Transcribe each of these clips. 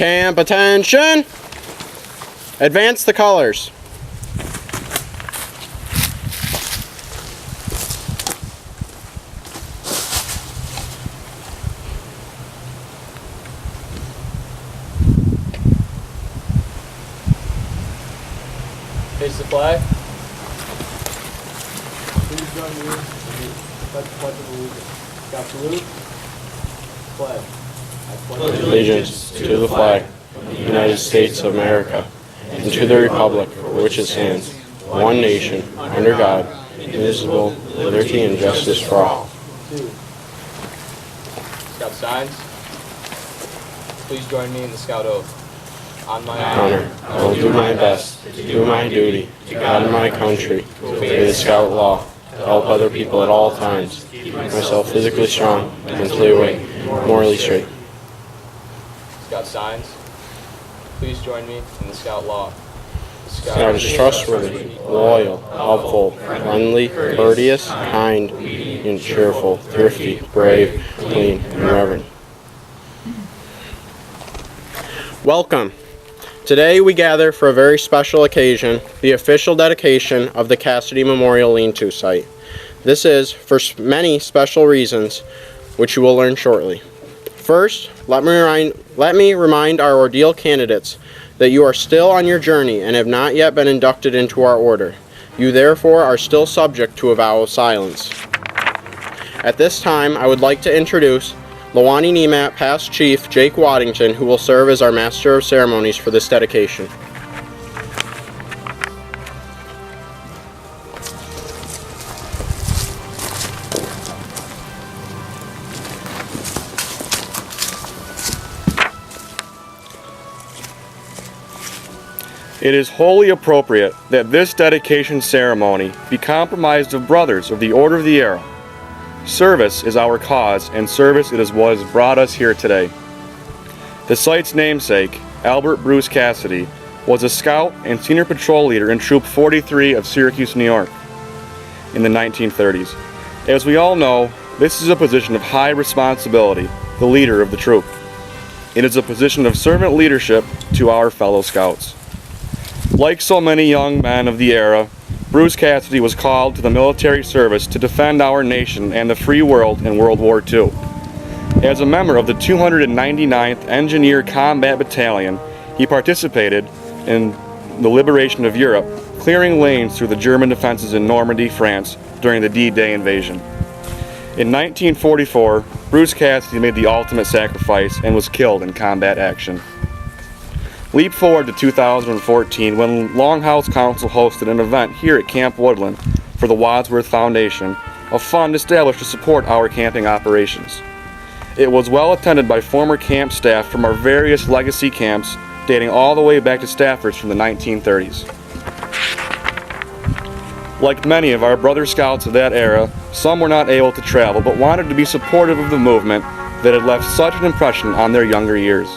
Camp attention! Advance the colors. Face the flag. Please join me in the Pledge of Allegiance. Got salute. Flag. I pledge Allegiance to the flag of the United States of America and to the republic for which it stands, one nation, under God, indivisible, with liberty and justice for all. Two. Scout signs. Please join me in the Scout oath. On my honor, I will do my best to do my duty to God and my country, to obey the Scout law, to help other people at all times, keep myself physically strong, mentally awake, morally straight. Scout signs. Please join me in the Scout law. The Scout is trustworthy, loyal, helpful, friendly, courteous, kind, and cheerful, thrifty, brave, clean, and reverent. Welcome. Today we gather for a very special occasion, the official dedication of the Cassidy Memorial Lean-To Site. This is for many special reasons, which you will learn shortly. First, let me remind our ordeal candidates that you are still on your journey and have not yet been inducted into our order. You therefore are still subject to a vow of silence. At this time, I would like to introduce Lowanne Nimat Past Chief Jake Waddington, who will serve as our Master of Ceremonies for this dedication. It is wholly appropriate that this dedication ceremony be comprised of brothers of the Order of the Arrow. Service is our cause, and service it is what has brought us here today. The site's namesake, Albert Bruce Cassidy, was a scout and senior patrol leader in Troop 43 of Syracuse, New York in the 1930s. As we all know, this is a position of high responsibility, the leader of the troop. It is a position of servant leadership to our fellow scouts. Like so many young men of the era, Bruce Cassidy was called to the military service to defend our nation and the free world in World War II. As a member of the 299th Engineer Combat Battalion, he participated in the liberation of Europe, clearing lanes through the German defenses in Normandy, France, during the D-Day invasion. In 1944, Bruce Cassidy made the ultimate sacrifice and was killed in combat action. Leap forward to 2014 when Longhouse Council hosted an event here at Camp Woodland for the Wadsworth Foundation, a fund established to support our camping operations. It was well attended by former camp staff from our various legacy camps dating all the way back to staffers from the 1930s. Like many of our brother scouts of that era, some were not able to travel but wanted to be supportive of the movement that had left such an impression on their younger years.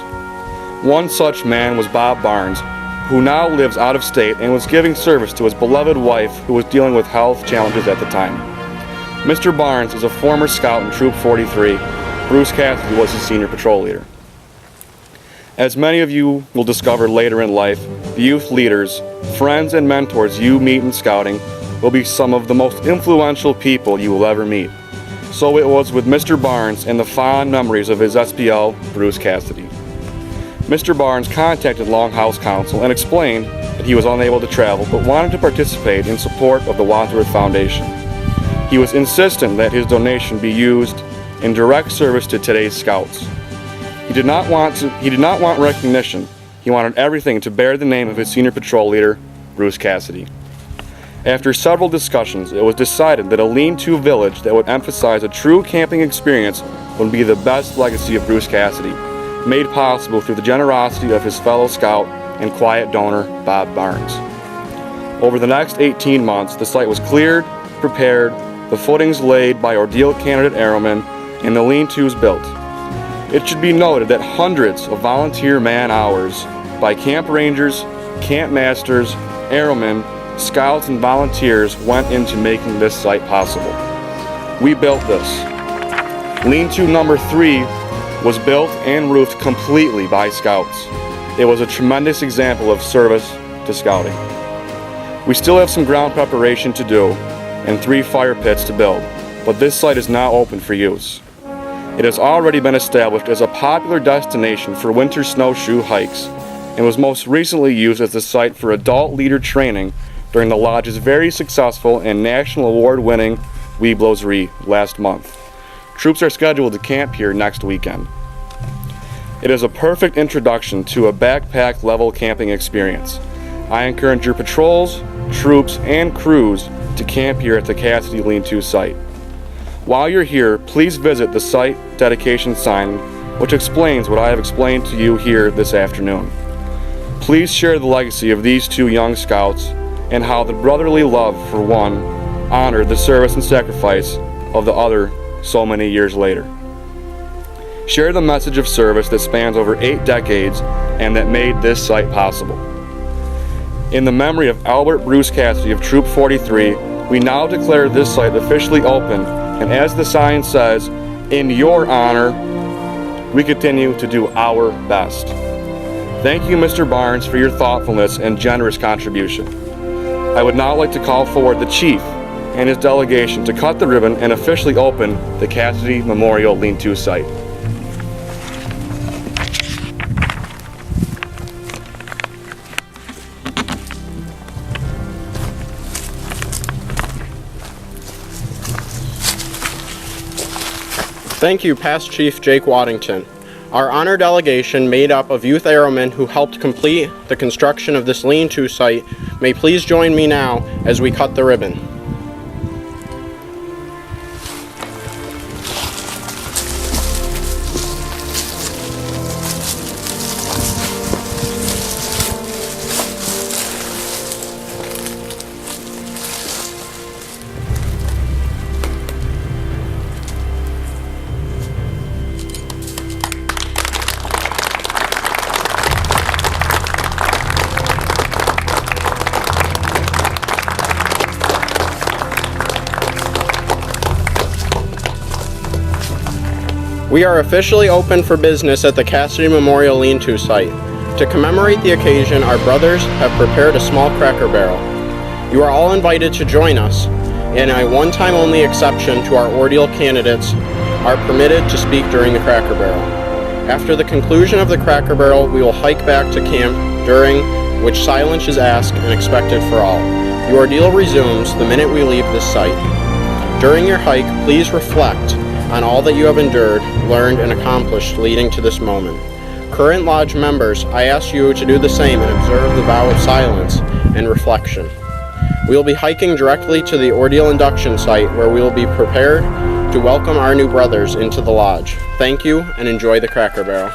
One such man was Bob Barnes, who now lives out of state and was giving service to his beloved wife who was dealing with health challenges at the time. Mr. Barnes is a former scout in Troop 43. Bruce Cassidy was his senior patrol leader. As many of you will discover later in life, the youth leaders, friends, and mentors you meet in scouting will be some of the most influential people you will ever meet. So it was with Mr. Barnes and the fond memories of his SPL, Bruce Cassidy. Mr. Barnes contacted Longhouse Council and explained that he was unable to travel but wanted to participate in support of the Wadsworth Foundation. He was insistent that his donation be used in direct service to today's scouts. He did not want recognition. He wanted everything to bear the name of his senior patrol leader, Bruce Cassidy. After several discussions, it was decided that a lean-to village that would emphasize a true camping experience would be the best legacy of Bruce Cassidy, made possible through the generosity of his fellow scout and quiet donor, Bob Barnes. Over the next 18 months, the site was cleared, prepared, the footings laid by ordeal candidate airmen, and the lean-tos built. It should be noted that hundreds of volunteer man-hours by camp rangers, camp masters, airmen, scouts, and volunteers went into making this site possible. We built this. Lean-to number 3 was built and roofed completely by Scouts. It was a tremendous example of service to Scouting. We still have some ground preparation to do and 3 fire pits to build, but this site is now open for use. It has already been established as a popular destination for winter snowshoe hikes and was most recently used as the site for adult leader training during the Lodge's very successful and national award-winning Weeblos last month. Troops are scheduled to camp here next weekend. It is a perfect introduction to a backpack-level camping experience. I encourage your patrols, troops, and crews to camp here at the Cassidy Lean-To Site. While you're here, please visit the site dedication sign, which explains what I have explained to you here this afternoon. Please share the legacy of these 2 young Scouts and how the brotherly love for one honored the service and sacrifice of the other so many years later. Share the message of service that spans over 8 decades and that made this site possible. In the memory of Albert Bruce Cassidy of Troop 43, we now declare this site officially open, and as the sign says, in your honor, we continue to do our best. Thank you, Mr. Barnes, for your thoughtfulness and generous contribution. I would now like to call forward the Chief and his delegation to cut the ribbon and officially open the Cassidy Memorial Lean-To Site. Thank you, Past Chief Jake Waddington. Our honor delegation, made up of youth airmen who helped complete the construction of this lean-to site, may please join me now as we cut the ribbon. We are officially open for business at the Cassidy Memorial Lean-To Site. To commemorate the occasion, our brothers have prepared a small Cracker Barrel. You are all invited to join us, and a one-time only exception to our ordeal candidates are permitted to speak during the Cracker Barrel. After the conclusion of the Cracker Barrel, we will hike back to camp, during which silence is asked and expected for all. The ordeal resumes the minute we leave this site. During your hike, please reflect on all that you have endured, learned, and accomplished leading to this moment. Current Lodge members, I ask you to do the same and observe the vow of silence and reflection. We will be hiking directly to the ordeal induction site where we will be prepared to welcome our new brothers into the Lodge. Thank you and enjoy the Cracker Barrel.